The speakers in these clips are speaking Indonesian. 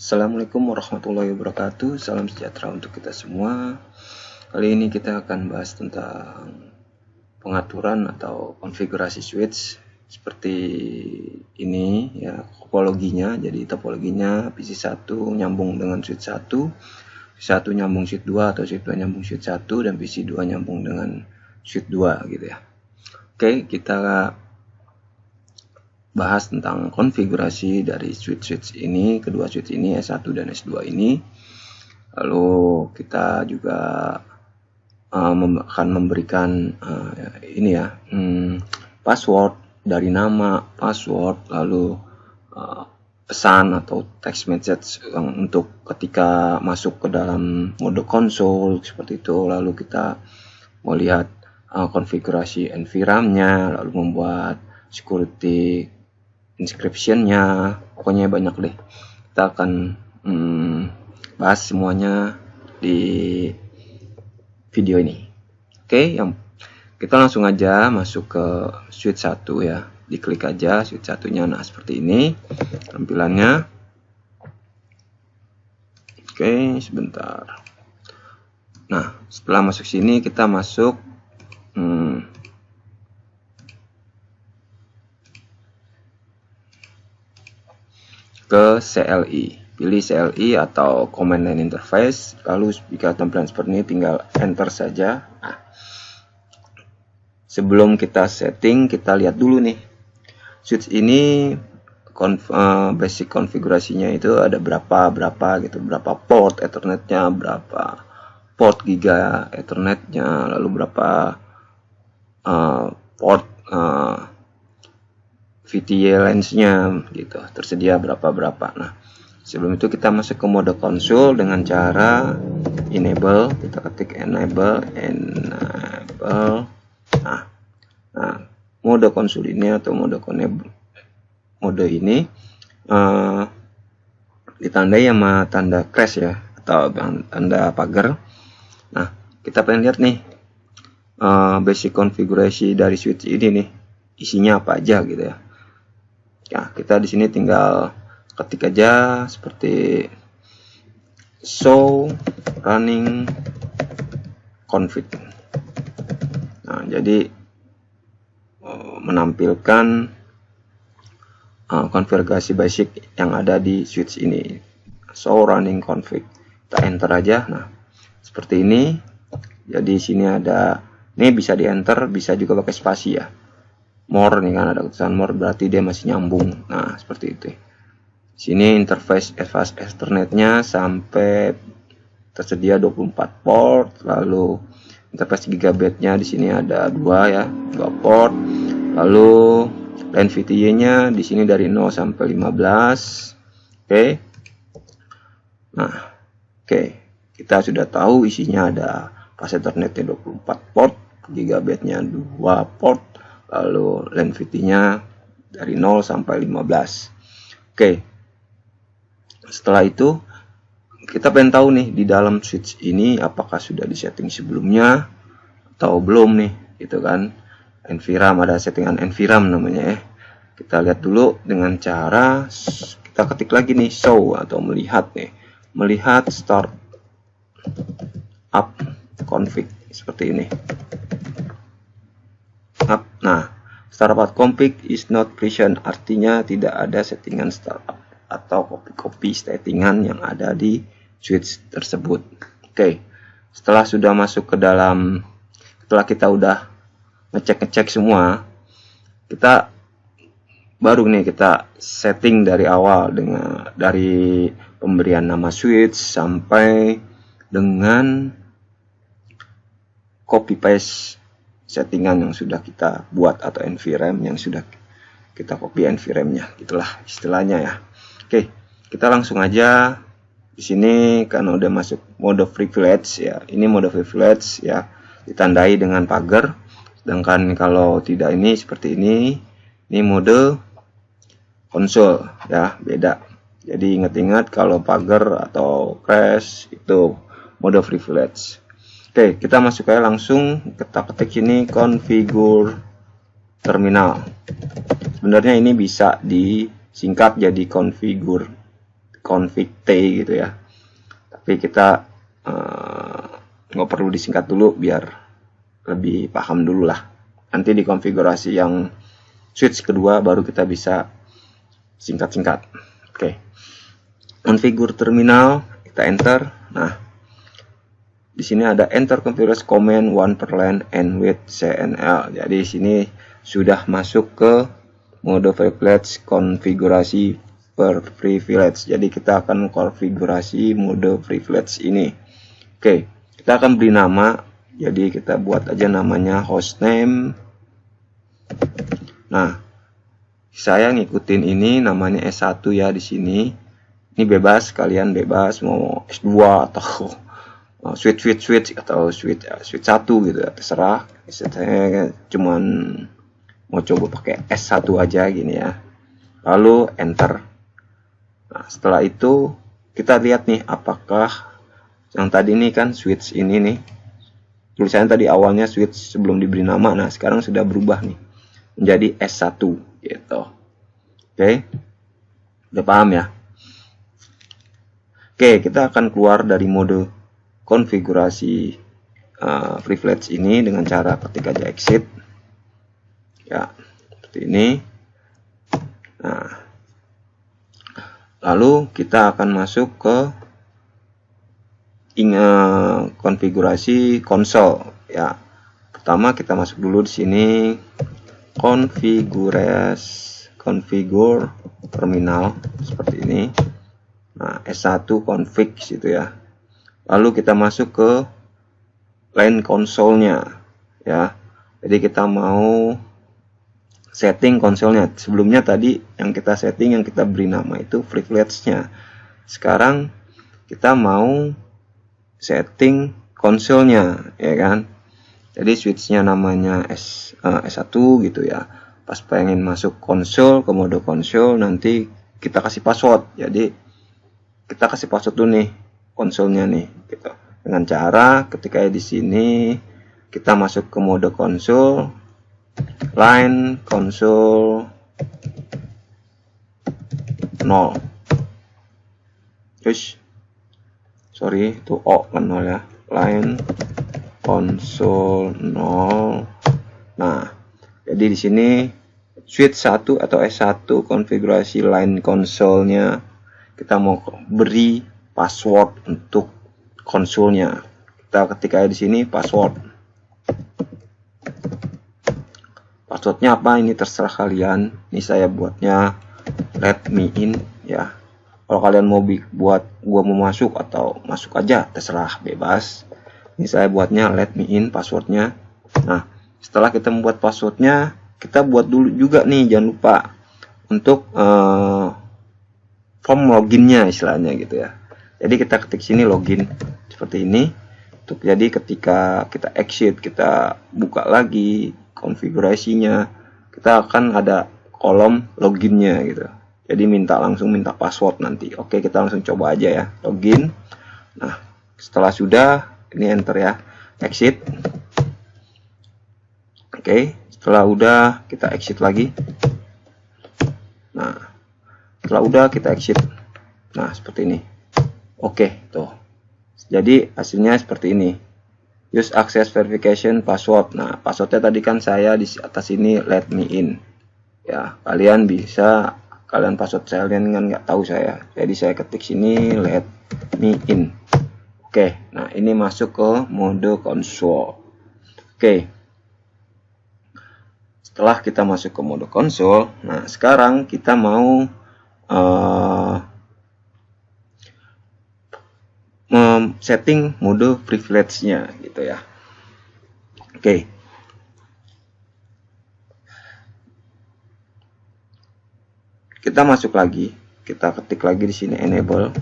Assalamualaikum warahmatullahi wabarakatuh. Salam sejahtera untuk kita semua. Kali ini kita akan bahas tentang pengaturan atau konfigurasi switch seperti ini ya, topologinya. Jadi topologinya PC1 nyambung dengan switch 1, PC1 nyambung switch 2 atau switch 2 nyambung switch 1, dan PC2 nyambung dengan switch 2 gitu ya. Oke, kita bahas tentang konfigurasi dari switch ini, kedua switch ini, S1 dan S2 ini. Lalu kita juga akan memberikan ini ya, password dari nama, password, lalu pesan atau text message untuk ketika masuk ke dalam mode konsol seperti itu. Lalu kita mau lihat konfigurasi NVRAM-nya, lalu membuat security inscription-nya, pokoknya banyak deh. Kita akan bahas semuanya di video ini. Oke, kita langsung aja masuk ke switch 1 ya. Diklik aja switch 1-nya. Nah, seperti ini tampilannya. Oke, sebentar. Nah, setelah masuk sini kita masuk ke CLI, pilih CLI atau Command Line Interface. Lalu jika tampilan seperti ini tinggal enter saja. Nah, sebelum kita setting, kita lihat dulu nih switch ini basic konfigurasinya itu ada berapa gitu, berapa port Ethernetnya, berapa port giga Ethernetnya, lalu berapa port VTA lens-nya gitu, tersedia berapa. Nah, sebelum itu kita masuk ke mode konsol dengan cara enable. Kita ketik enable. Nah, mode konsol ini atau mode ini ditandai sama tanda crash ya, atau tanda pagar. Nah, kita pengen lihat nih basic konfigurasi dari switch ini nih, isinya apa aja gitu ya. Ya, kita di sini tinggal ketik aja seperti show running config. Nah, jadi menampilkan konfigurasi basic yang ada di switch ini. Show running config. Kita enter aja. Nah, seperti ini. Jadi sini ada, ini bisa di enter, bisa juga pakai spasi ya. More nih kan, ada tulisan more, berarti dia masih nyambung. Nah, seperti itu. Sini interface fast Ethernetnya sampai tersedia 24 port. Lalu interface gigabitnya di sini ada 2 ya, 2 port. Lalu line VTA-nya di sini dari 0 sampai 15. Oke. Nah, oke. Kita sudah tahu isinya ada fast Ethernetnya 24 port, gigabitnya 2 port. Lalu line VT-nya dari 0 sampai 15. Oke. Setelah itu kita pengen tahu nih di dalam switch ini apakah sudah disetting sebelumnya atau belum nih, gitu kan. NVRAM, ada settingan NVRAM namanya ya. Kita lihat dulu dengan cara kita ketik lagi nih show atau melihat nih. Melihat start up config seperti ini. Nah, startup config is not present, artinya tidak ada settingan startup atau copy settingan yang ada di switch tersebut. Oke, setelah sudah masuk ke dalam, setelah kita udah ngecek semua, kita baru nih kita setting dari awal dari pemberian nama switch sampai dengan copy paste settingan yang sudah kita buat atau NVRAM yang sudah kita copy NVRAM-nya, gitulah istilahnya ya. Oke, kita langsung aja di sini karena udah masuk mode privilege ya. Ini mode privilege ya, ditandai dengan pagar. Sedangkan kalau tidak ini seperti ini mode konsol ya, beda. Jadi ingat-ingat kalau pagar atau crash itu mode privilege. Oke, kita masuk aja langsung, kita ketik ini configure terminal. Sebenarnya ini bisa disingkat jadi configure config T gitu ya. Tapi kita nggak perlu disingkat dulu biar lebih paham dulu lah. Nanti di konfigurasi yang switch kedua baru kita bisa singkat-singkat. Oke. Configure terminal, kita enter. Nah, di sini ada enter configure command one per line and with CNL. Jadi di sini sudah masuk ke mode privilege konfigurasi per privilege. Jadi kita akan konfigurasi mode privilege ini. Oke, kita akan beri nama. Jadi kita buat aja namanya hostname. Nah, saya ngikutin ini namanya S1 ya di sini. Ini bebas, kalian bebas mau S2 atau switch atau switch 1 gitu ya, terserah. Saya cuman mau coba pakai S1 aja gini ya. Lalu enter. Nah, setelah itu kita lihat nih apakah yang tadi ini kan switch ini nih. Tulisannya tadi awalnya switch sebelum diberi nama. Nah, sekarang sudah berubah nih menjadi S1 gitu. Oke. Udah paham ya? Oke, kita akan keluar dari mode konfigurasi privilege ini dengan cara ketik aja exit. Ya, seperti ini. Nah, lalu kita akan masuk ke konfigurasi konsol. Ya, pertama kita masuk dulu di sini configure terminal seperti ini. Nah, S1 config gitu ya. Lalu kita masuk ke line konsolnya ya. Jadi kita mau setting konsolnya. Sebelumnya tadi yang kita setting, yang kita beri nama itu privilege-nya. Sekarang kita mau setting konsolnya ya kan. Jadi switch-nya namanya S1 gitu ya. Pas pengen masuk konsol ke mode konsol nanti kita kasih password. Jadi kita kasih password dulu nih konsolnya nih gitu. Dengan cara ketika di sini kita masuk ke mode konsol, line konsol 0. Terus sorry itu O kan 0 ya. Line konsol 0. Nah, jadi di sini switch 1 atau S1 konfigurasi line konsolnya kita mau beri password untuk konsolnya. Kita ketik aja di sini password. Passwordnya apa? Ini terserah kalian. Ini saya buatnya let me in ya. Kalau kalian mau buat gua mau masuk atau masuk aja terserah, bebas. Ini saya buatnya let me in passwordnya. Nah, setelah kita membuat passwordnya, kita buat dulu juga nih, jangan lupa untuk form loginnya istilahnya gitu ya. Jadi kita ketik sini login seperti ini. Untuk jadi ketika kita exit, kita buka lagi konfigurasinya, kita akan ada kolom loginnya gitu. Jadi langsung minta password nanti. Oke, kita langsung coba aja ya login. Nah, setelah sudah ini enter ya, exit. Oke, setelah udah kita exit lagi. Nah, setelah udah kita exit. Nah, seperti ini. Oke, tuh. Jadi hasilnya seperti ini. Use access verification password. Nah, passwordnya tadi kan saya di atas ini let me in. Ya, kalian bisa, kalian password kalian kan nggak tahu saya. Jadi saya ketik sini let me in. Oke, nah ini masuk ke mode konsol. Oke. Setelah kita masuk ke mode konsol, nah sekarang kita mau setting mode privilege-nya gitu ya. Oke. Kita masuk lagi, kita ketik lagi di sini enable.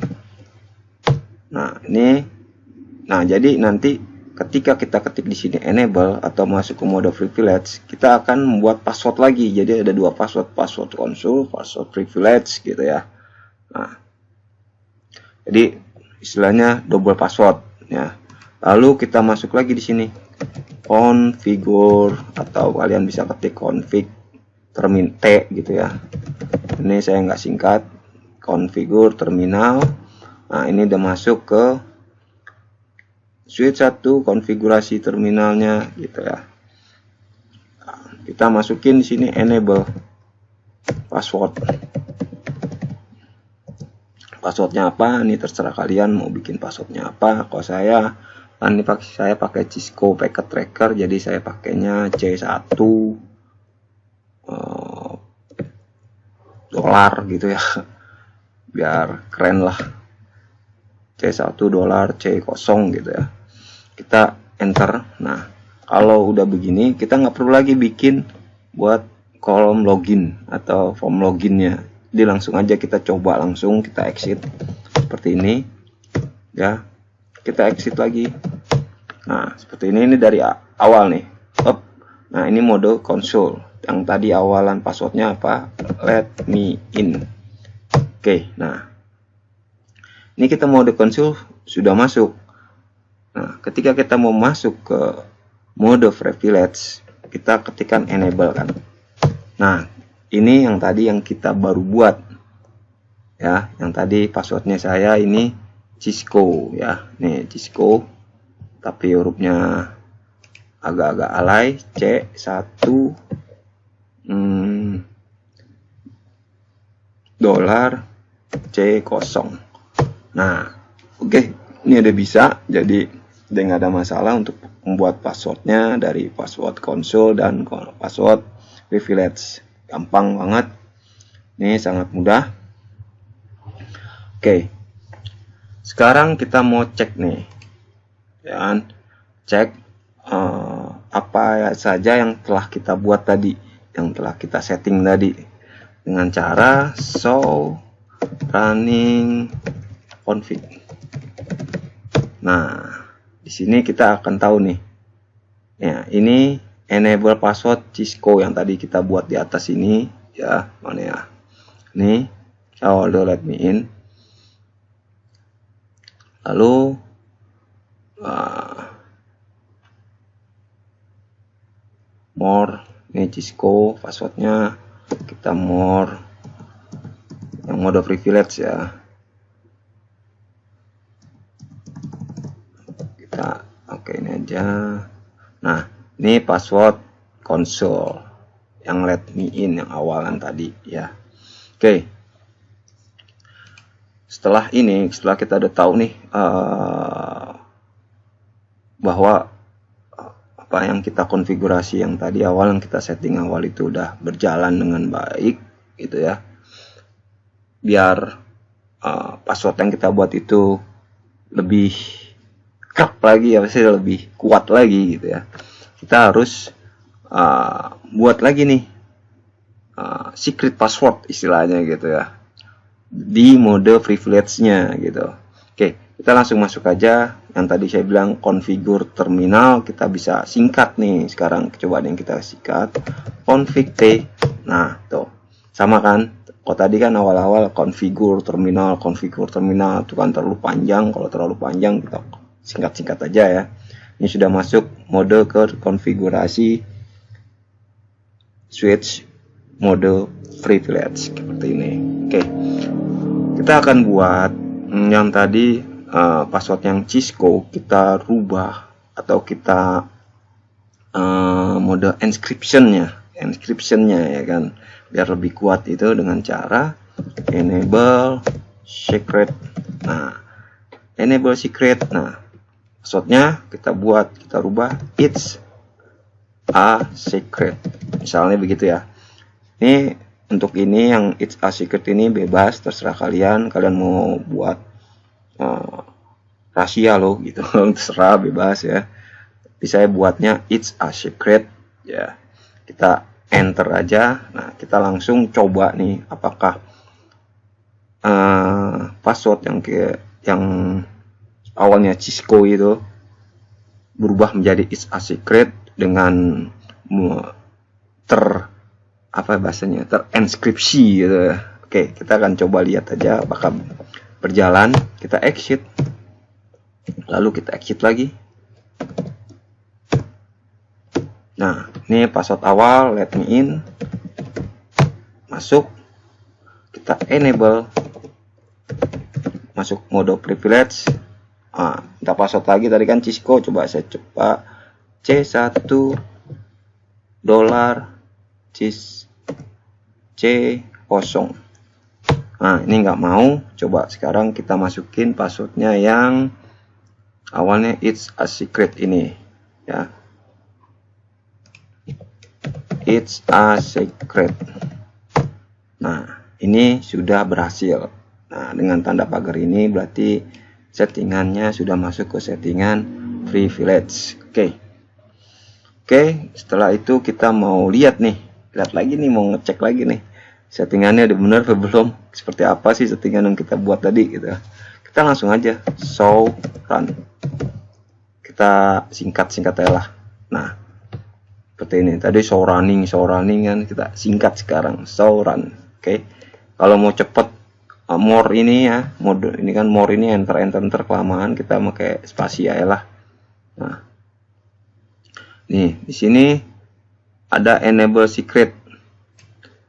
Nah, jadi nanti ketika kita ketik di sini enable atau masuk ke mode privilege, kita akan membuat password lagi. Jadi ada dua password, password konsol, password privilege gitu ya. Nah, jadi istilahnya double password ya. Lalu kita masuk lagi di sini configure atau kalian bisa ketik config termin T gitu ya. Ini saya nggak singkat, configure terminal. Nah, ini udah masuk ke switch 1 konfigurasi terminalnya gitu ya. Nah, kita masukin di sini enable password. Passwordnya apa? Ini terserah kalian mau bikin passwordnya apa. Kalau saya kan ini saya pakai Cisco Packet Tracker, jadi saya pakainya C1 dolar gitu ya, biar keren lah. C1 dolar C0 gitu ya. Kita enter. Nah, kalau udah begini kita nggak perlu lagi bikin buat kolom login atau form loginnya. Jadi langsung aja kita coba, langsung kita exit seperti ini ya. Kita exit lagi. Nah, seperti ini dari awal nih. Up. Nah, ini mode konsol. Yang tadi awalan passwordnya apa? Let me in. Oke, nah. Ini kita mode konsol sudah masuk. Nah, ketika kita mau masuk ke mode privilege, kita ketikkan enable kan. Nah, ini yang tadi yang kita baru buat. Ya, yang tadi passwordnya saya ini Cisco ya. Nih, Cisco. Tapi hurufnya agak-agak alay, C1 dolar C0. Nah, oke, ini ada bisa, jadi nggak ada masalah untuk membuat passwordnya dari password konsol dan password privilege. Gampang banget, ini sangat mudah. Oke, sekarang kita mau cek nih, ya, cek apa saja yang telah kita buat tadi, yang telah kita setting tadi, dengan cara show running config. Nah, di sini kita akan tahu nih. Ya, ini enable password Cisco yang tadi kita buat di atas ini ya, mana ya? Nih, show let me in. Lalu more, ini Cisco passwordnya, kita more yang mode privilege ya. Oke, ini aja. Nah, ini password konsol yang let me in yang awalan tadi ya. Oke, setelah ini, setelah kita udah tahu nih bahwa apa yang kita konfigurasi yang tadi awal, yang kita setting awal itu udah berjalan dengan baik gitu ya, biar password yang kita buat itu lebih kerap lagi ya, pasti lebih kuat lagi gitu ya, kita harus buat lagi nih secret password istilahnya gitu ya, di mode privilege-nya gitu. Oke, kita langsung masuk aja. Yang tadi saya bilang configure terminal, kita bisa singkat nih. Sekarang coba yang kita singkat config T. Nah, tuh sama kan. Kalau tadi kan awal-awal configure terminal itu kan terlalu panjang. Kalau terlalu panjang kita singkat-singkat aja ya. Ini sudah masuk mode ke konfigurasi switch mode privilege seperti ini. Oke, kita akan buat yang tadi password yang Cisco, kita rubah atau kita mode encryptionnya ya kan, biar lebih kuat itu dengan cara enable secret. Nah, enable secret, nah passwordnya kita rubah it's a secret, misalnya begitu ya. Ini untuk ini yang it's a secret ini bebas, terserah kalian mau buat rahasia loh gitu. Terserah, bebas ya. Tapi saya buatnya it's a secret ya. Kita enter aja. Nah, kita langsung coba nih apakah password yang awalnya Cisco itu berubah menjadi it's a secret dengan terenskripsi gitu ya. Oke, kita akan coba lihat aja apakah berjalan. Kita exit, lalu kita exit lagi. Nah, ini password awal let me in, masuk, kita enable masuk mode privilege. Minta password lagi, tadi kan Cisco, coba saya coba C1 dolar C0. Nah, ini nggak mau. Coba sekarang kita masukin passwordnya yang awalnya it's a secret ini ya. It's a secret. Nah, ini sudah berhasil. Nah, dengan tanda pagar ini berarti settingannya sudah masuk ke settingan privilege. Oke, setelah itu kita mau lihat lagi nih, mau ngecek lagi nih settingannya udah benar atau belum, seperti apa sih settingan yang kita buat tadi gitu. Kita langsung aja show run, kita singkat aja lah. Nah, seperti ini tadi show running kan, kita singkat sekarang show run. Oke, kalau mau cepet more ini ya, mode ini kan more ini enter kelamaan, kita pakai spasi ya lah. Nah, nih di sini ada enable secret,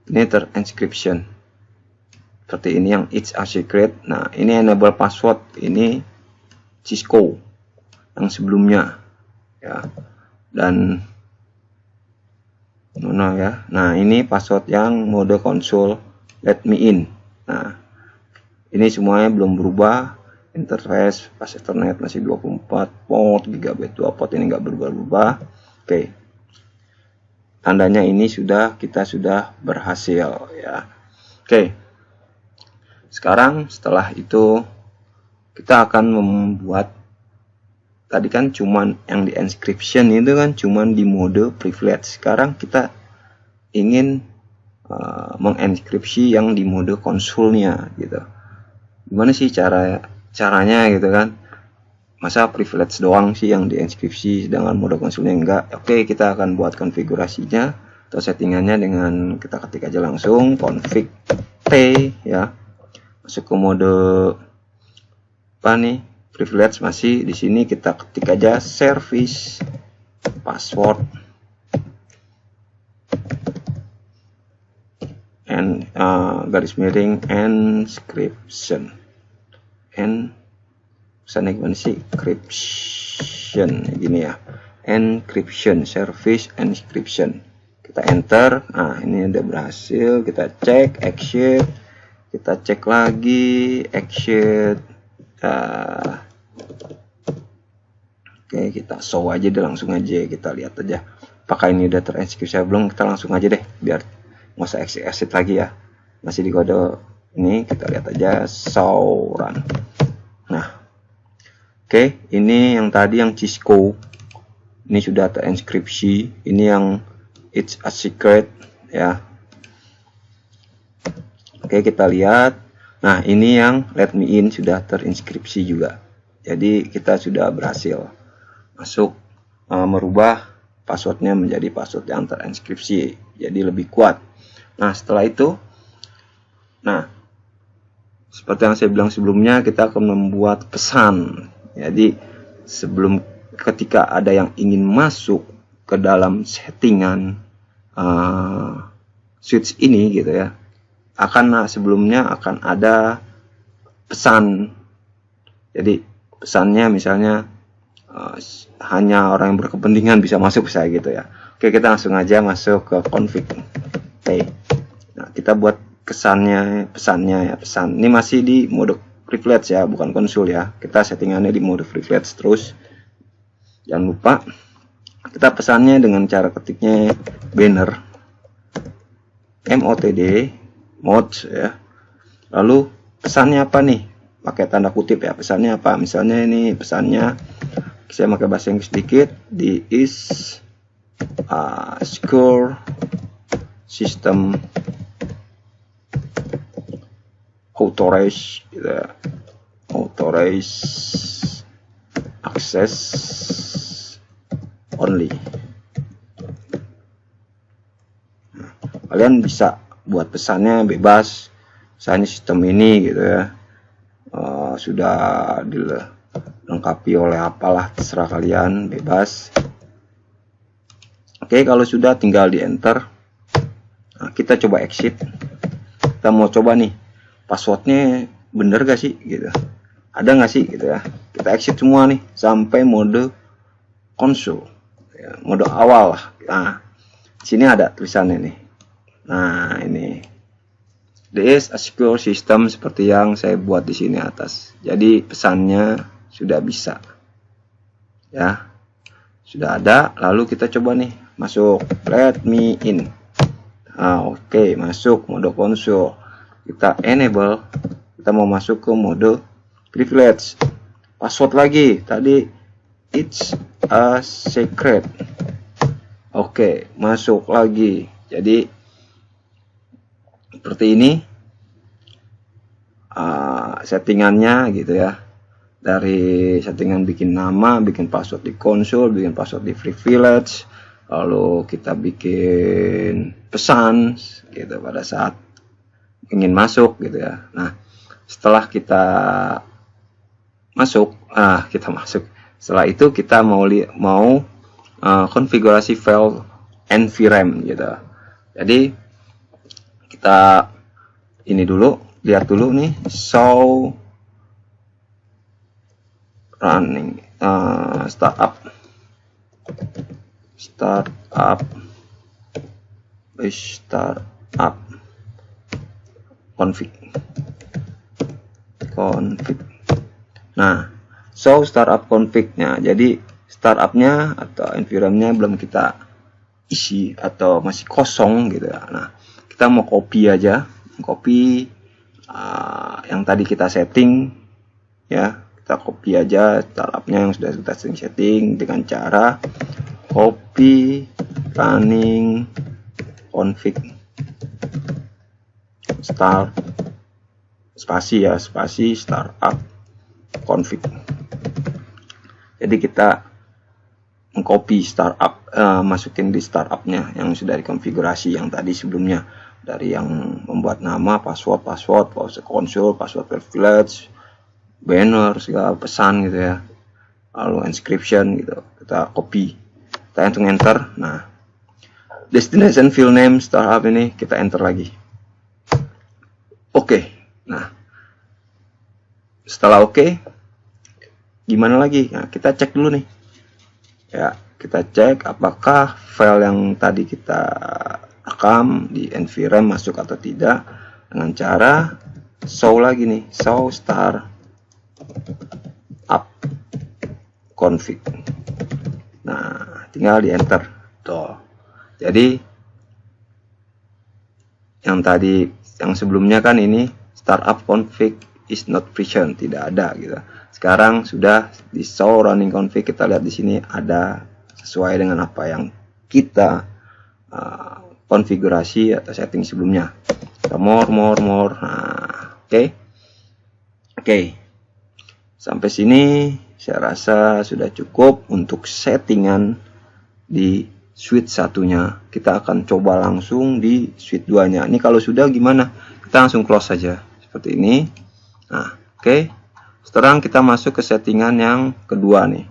ini terencryption seperti ini yang it's a secret. Nah, ini enable password, ini Cisco yang sebelumnya ya, dan mana ya. Nah, ini password yang mode console let me in. Nah, ini semuanya belum berubah. Interface pas Ethernet masih 24 port, gigabit 2 port, ini nggak berubah-ubah. Oke, tandanya ini kita sudah berhasil ya. Oke, sekarang setelah itu kita akan membuat, tadi kan cuman yang di encryption itu kan cuman di mode privilege. Sekarang kita ingin mengenkripsi yang di mode konsulnya gitu. Gimana sih caranya gitu kan? Masa privilege doang sih yang dienkripsi sedangkan mode konsulnya enggak? Oke, kita akan buat konfigurasinya atau settingannya dengan kita ketik aja langsung config T ya. Masuk ke mode apa nih? Privilege masih di sini, kita ketik aja service password and garis miring encryption gimana sih encryption gini ya, encryption service encryption, kita enter. Nah, ini udah berhasil, kita cek exit, kita cek lagi exit. Oke, kita show aja deh, langsung aja kita lihat aja apakah ini udah terenkripsi belum. Kita langsung aja deh biar nggak usah exit lagi ya, masih di kode ini. Kita lihat aja show run. Nah, oke, ini yang tadi yang Cisco ini sudah terenkripsi, ini yang it's a secret ya. Oke, kita lihat. Nah, ini yang let me in sudah terinskripsi juga. Jadi kita sudah berhasil masuk merubah passwordnya menjadi password yang terinskripsi, jadi lebih kuat. Nah, setelah itu, nah seperti yang saya bilang sebelumnya, kita akan membuat pesan. Jadi ketika ada yang ingin masuk ke dalam settingan switch ini gitu ya, sebelumnya akan ada pesan. Jadi pesannya misalnya hanya orang yang berkepentingan bisa masuk, saya gitu ya. Oke, kita langsung aja masuk ke config. Oke, nah kita buat pesannya ya, pesan ini masih di mode privilege ya, bukan konsul ya. Kita settingannya di mode privilege terus. Jangan lupa kita pesannya dengan cara ketiknya banner motd mods ya. Lalu pesannya apa nih? Pakai tanda kutip ya. Pesannya apa? Misalnya ini pesannya, saya pakai bahasa Inggris sedikit, di is secure system authorized gitu ya. Authorized access only. Nah, kalian bisa buat pesannya bebas, misalnya sistem ini gitu ya, sudah dilengkapi oleh apalah, terserah kalian, bebas. Oke, kalau sudah tinggal di enter. Nah, kita coba exit, kita mau coba nih passwordnya bener gak sih gitu. ada nggak sih gitu ya. Kita exit semua nih sampai mode konsol ya, mode awal lah. Nah sini ada tulisannya nih. Nah ini this is a secure system seperti yang saya buat di sini atas. Jadi pesannya sudah bisa ya, sudah ada. Lalu kita coba nih masuk, let me in. Oke, masuk mode konsol, kita enable, kita mau masuk ke mode privilege. Password lagi, tadi it's a secret. Oke, masuk lagi. Jadi seperti ini settingannya gitu ya. Dari settingan bikin nama, bikin password di konsol, bikin password di privilege, lalu kita bikin pesan gitu pada saat ingin masuk gitu ya. Nah setelah kita masuk, setelah itu kita mau konfigurasi file nvrem gitu. Jadi kita ini dulu, lihat dulu nih, show running startup config. Nah, show startup config-nya. Jadi startupnya atau environment-nya belum kita isi atau masih kosong gitu ya. Nah, kita mau copy aja, copy yang tadi kita setting ya. Kita copy aja startupnya yang sudah kita setting dengan cara copy running config start spasi ya, spasi startup config. Jadi kita mengcopy startup, masukin di startupnya yang sudah dikonfigurasi yang tadi sebelumnya, dari yang membuat nama, password konsol, password privilege, banner, segala pesan gitu ya, lalu inscription gitu, kita copy, kita enter. Nah destination field name startup ini kita enter lagi. Oke. Nah setelah oke, gimana lagi? Nah, kita cek dulu nih ya, kita cek apakah file yang tadi kita rekam di nvrem masuk atau tidak, dengan cara show lagi nih, show start up config. Nah tinggal di enter tuh. Jadi yang tadi, yang sebelumnya kan ini startup config is not present, tidak ada gitu. Sekarang sudah di show running config, kita lihat di sini ada sesuai dengan apa yang kita konfigurasi atau setting sebelumnya. Kita more. Nah, oke. Sampai sini saya rasa sudah cukup untuk settingan di switch satunya. Kita akan coba langsung di switch 2-nya. Ini kalau sudah gimana? Kita langsung close saja seperti ini. Nah, oke. Sekarang kita masuk ke settingan yang kedua nih,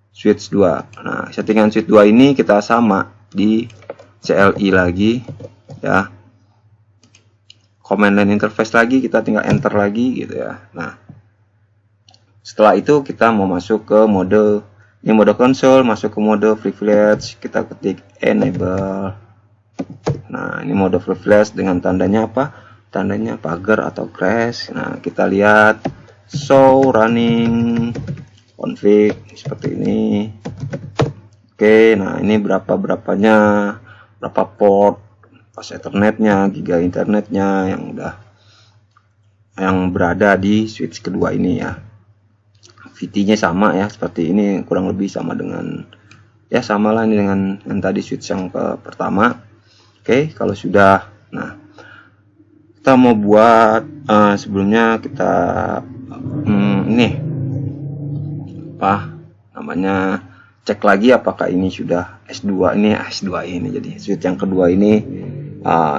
switch 2. Nah, settingan switch 2 ini kita sama di CLI lagi ya. Command line interface lagi, kita tinggal enter lagi gitu ya. Nah, setelah itu kita mau masuk ke mode, ini mode konsol, masuk ke mode privilege, kita ketik enable. Nah, ini mode privilege dengan tandanya apa? Tandanya pagar atau crash. Nah, kita lihat show running config seperti ini. Oke, nah ini berapanya, berapa port, pas ethernetnya, giga internetnya yang berada di switch kedua ini ya. VT-nya sama ya, seperti ini, kurang lebih sama dengan ya, samalah ini dengan yang tadi switch yang pertama. Oke, kalau sudah, nah kita mau buat sebelumnya kita ini apa namanya, cek lagi apakah ini sudah S2 ini, jadi switch yang kedua ini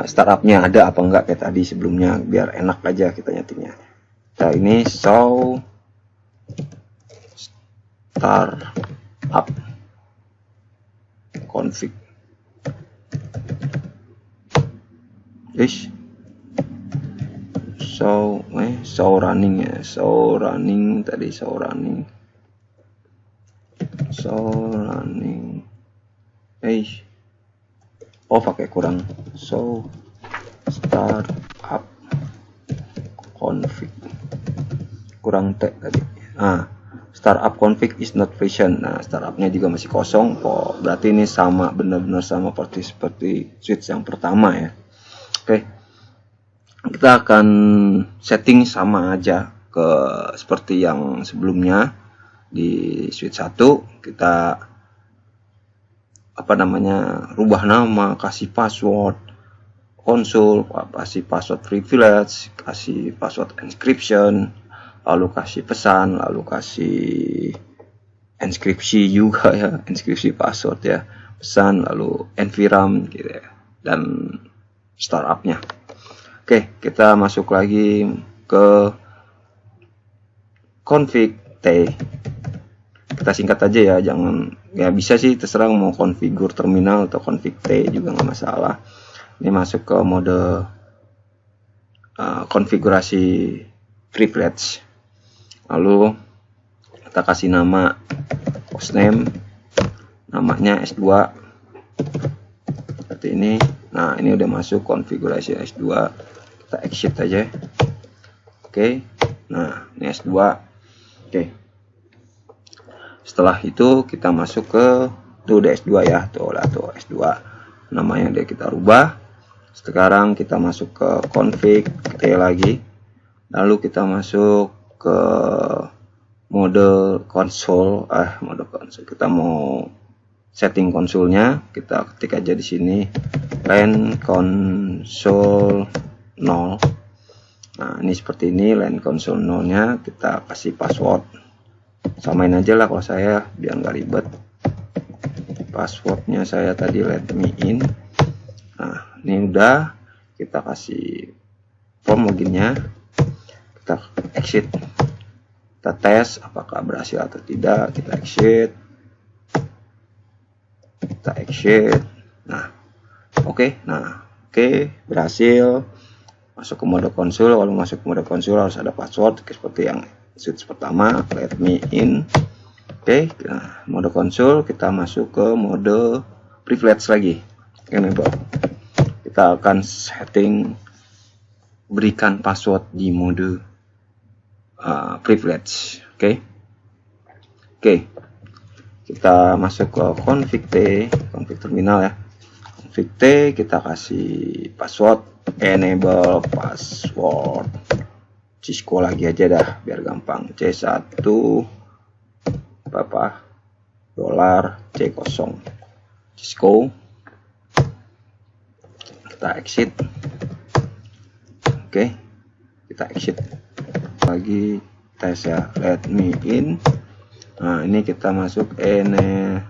startupnya ada apa enggak kayak tadi sebelumnya, biar enak aja kita nyetingnya. Kita ini show startup config. show running ya, show running pakai kurang, show startup config, kurang T tadi. Startup config is not present. Startupnya juga masih kosong. Berarti ini sama, benar-benar sama seperti switch yang pertama ya. Oke, kita akan setting sama aja seperti yang sebelumnya. Di switch 1 kita rubah nama, kasih password konsol, kasih password privilege, kasih password encryption, lalu kasih pesan, lalu kasih inskripsi juga ya, inskripsi password ya, pesan, lalu enviram gitu ya, dan startupnya. Oke, kita masuk lagi ke config T. Kita singkat aja ya, jangan ya, bisa sih terserah mau konfigur terminal atau config T juga nggak masalah. Ini masuk ke mode konfigurasi privilege. Lalu kita kasih nama hostname, namanya S2 seperti ini. Nah, ini udah masuk konfigurasi S2. Kita exit aja. Oke. Nah, ini S2. Oke. Setelah itu kita masuk ke udah S2 ya. Tuh S2. Namanya udah kita rubah. Sekarang kita masuk ke config T lagi. Lalu kita masuk ke mode konsol. Kita mau setting konsolnya. Kita ketik aja di sini LAN console 0. Nah, ini seperti ini LAN console 0-nya. Kita kasih password. Samain aja lah kalau saya biar nggak ribet. Passwordnya saya tadi let me in. Nah, ini udah, kita kasih form loginnya, kita exit, kita tes apakah berhasil atau tidak, kita exit. Nah, oke, berhasil. Masuk ke mode konsol. Kalau masuk ke mode konsol harus ada password seperti yang switch pertama, let me in. Oke, nah, mode konsol, kita masuk ke mode privilege lagi. Enable. Kita akan setting berikan password di mode privilege. Oke, kita masuk ke config T, config terminal ya. Config T, kita kasih password, enable password Cisco lagi aja dah biar gampang. C1 $C0 Cisco. Kita exit. Oke, kita exit lagi, tes ya, let me in. Nah, ini kita masuk enable.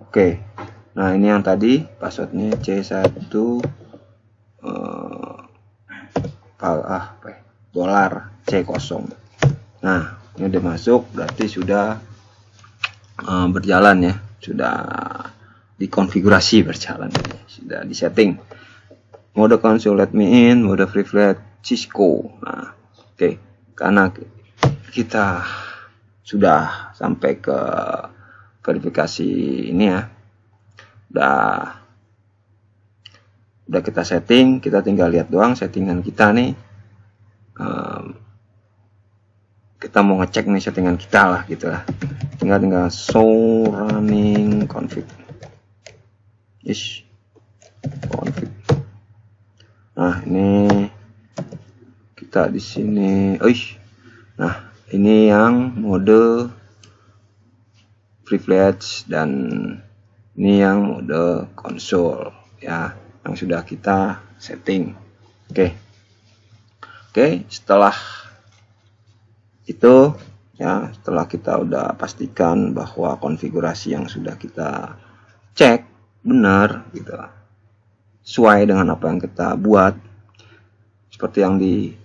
Oke, nah ini yang tadi passwordnya C1 $C0. Nah, ini udah masuk, berarti sudah berjalan ya, sudah dikonfigurasi berjalan, sudah disetting. Mode konsol let me in, mode privilege Cisco. Nah, oke, karena kita sudah sampai ke verifikasi ini ya, udah kita setting, kita tinggal lihat doang settingan kita nih. Kita mau ngecek nih settingan kita lah gitu lah, tinggal show running config. Config. Nah, ini kita di sini. Nah, ini yang mode privilege dan ini yang mode konsol ya, yang sudah kita setting. Oke, setelah itu ya, setelah kita udah pastikan bahwa konfigurasi yang sudah kita cek benar gitu, sesuai dengan apa yang kita buat, seperti yang di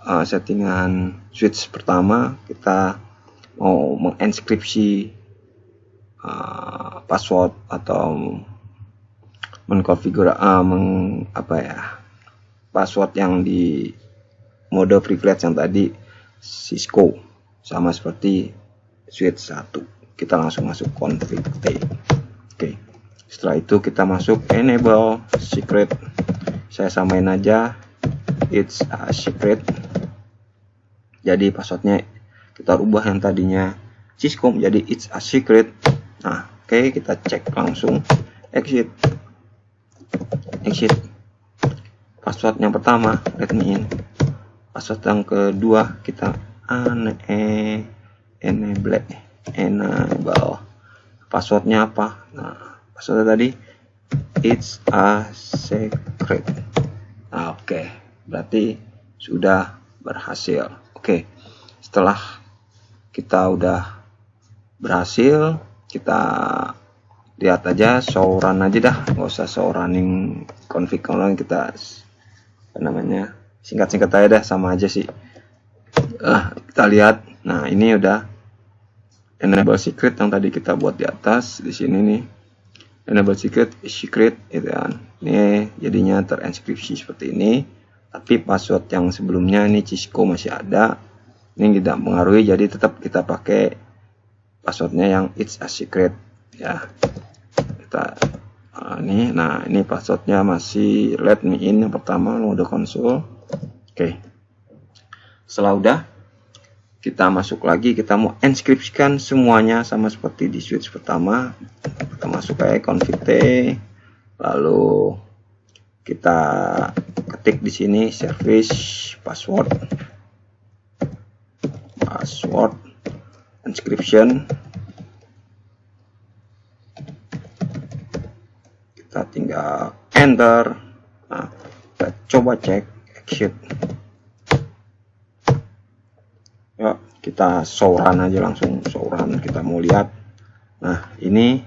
settingan switch pertama, kita mau menginskripsi password atau password yang di mode privilege yang tadi Cisco, sama seperti switch 1. Kita langsung masuk config T. Oke, setelah itu kita masuk enable secret. Saya samain aja it's a secret. Jadi passwordnya kita rubah yang tadinya Cisco menjadi it's a secret. Nah, oke, kita cek langsung exit. Password yang pertama let me in. Password yang kedua kita enable. Passwordnya apa? Nah, passwordnya tadi it's a secret. Nah, oke, berarti sudah berhasil. Oke, setelah kita udah berhasil, kita lihat aja show run aja dah, nggak usah show running config. Kalau kita singkat-singkat aja dah, sama aja sih. Kita lihat. Nah, ini udah enable secret yang tadi kita buat di atas. Di sini nih enable secret gitu kan. Ini jadinya terinskripsi seperti ini, tapi password yang sebelumnya ini Cisco masih ada. Ini tidak mengaruhi, jadi tetap kita pakai passwordnya yang it's a secret ya. Ini passwordnya masih let me in yang pertama, mode konsol. Oke, setelah udah, kita masuk lagi, kita mau enskripsikan semuanya sama seperti di switch pertama. Kita masuk kayak config T, lalu kita ketik di sini service password encryption. Kita tinggal enter. Nah, kita coba cek exit. Ya, kita show run aja, langsung show run. Kita mau lihat. Nah, ini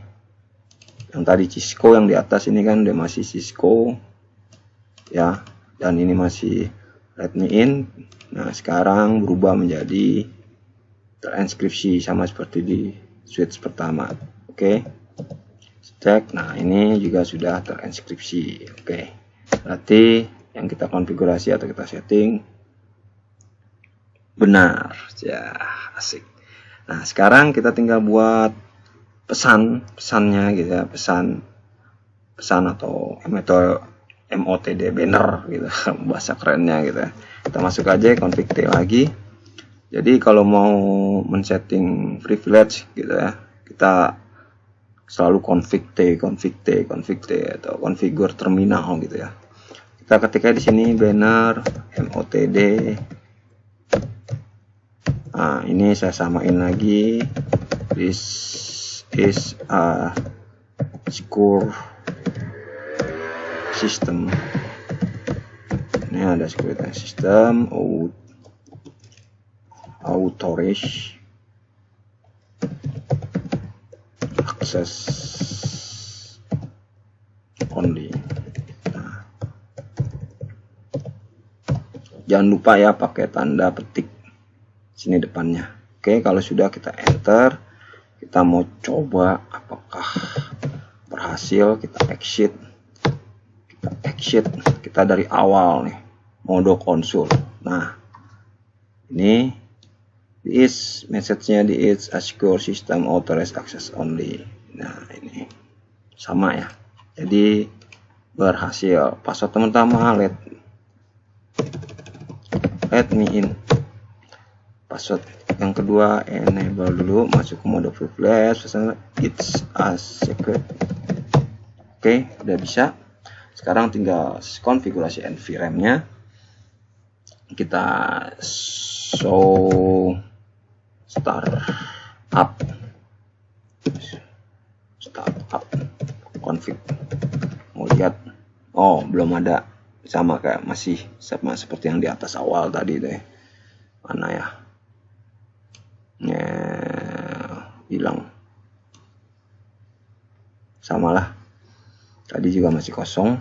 yang tadi Cisco yang di atas ini kan udah masih Cisco ya, dan ini masih let me in. Nah, sekarang berubah menjadi terinskripsi sama seperti di switch pertama. Oke, cek. Nah, ini juga sudah terinskripsi. Oke, berarti yang kita konfigurasi atau kita setting benar ya, asik. Nah, sekarang kita tinggal buat pesannya gitu ya, pesan atau MOTD banner gitu bahasa kerennya gitu ya. Kita masuk aja config T lagi. Jadi kalau mau men-setting privilege gitu ya, kita selalu config T atau configure terminal gitu ya. Kita ketiknya di sini banner MOTD. Nah, ini saya samain lagi. This is a secure system. Ini ada security system, authorize access only. Nah, jangan lupa ya pakai tanda petik sini depannya. Oke, kalau sudah kita enter, kita mau coba apakah berhasil. Kita exit. Kita dari awal nih, mode konsol. Nah, ini is message-nya di it's a secure system authorized access only. Nah, ini sama ya, jadi berhasil. Password pertama let me in. Password yang kedua enable dulu, masuk ke mode privilege, it's a secret. Oke, udah bisa. Sekarang tinggal konfigurasi NVRAM-nya. Kita show start up config. Mau lihat, oh belum ada, sama kayak masih sama seperti yang di atas awal tadi deh. Mana ya, hilang, samalah tadi juga masih kosong.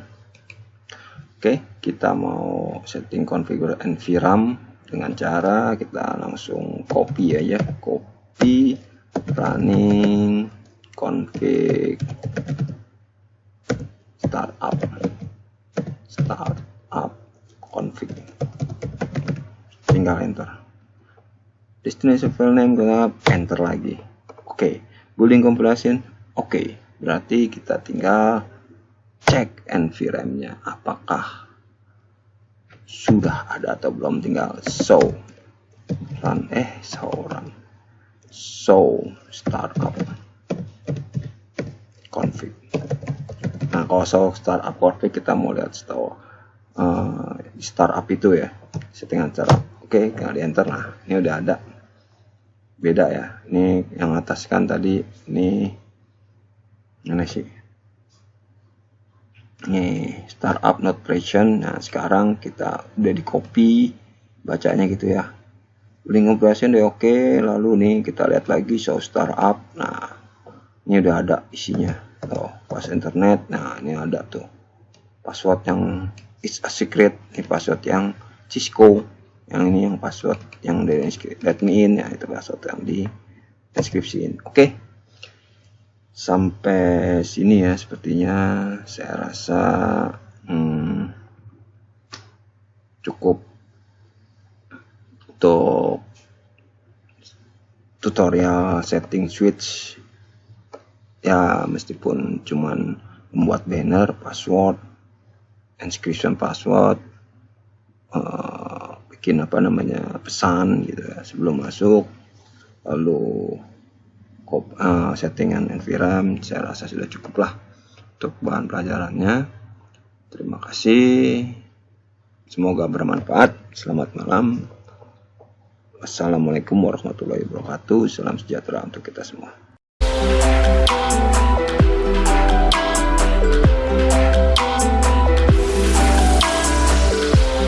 Oke, kita mau setting configure NVRAM dengan cara kita langsung copy aja, copy running config startup tinggal enter. Destination file name kita enter lagi. Oke, building compilation oke. Berarti kita tinggal cek NVRAM-nya apakah sudah ada atau belum. Tinggal show startup config. Nah, kalau show startup config kita mau lihat startup itu ya, settingan startup. Oke, tinggal di enter. Nah, ini udah ada. Beda ya, ini yang atas kan tadi ini sih, ini startup not present. Nah, sekarang kita udah di copy bacanya gitu ya. Link operation udah oke. Lalu nih kita lihat lagi show startup. Nah, ini udah ada isinya tuh, pas internet. Nah, ini ada tuh password yang it's a secret, ini password yang Cisco, yang ini yang password yang dari let me in ya, itu password yang di deskripsiin. Oke, sampai sini ya sepertinya saya rasa cukup untuk tutorial setting switch ya, meskipun cuman membuat banner, password, encryption password, bikin pesan gitu ya sebelum masuk, lalu settingan NVRAM. Saya rasa sudah cukup lah untuk bahan pelajarannya. Terima kasih, semoga bermanfaat. Selamat malam. Wassalamualaikum warahmatullahi wabarakatuh. Salam sejahtera untuk kita semua.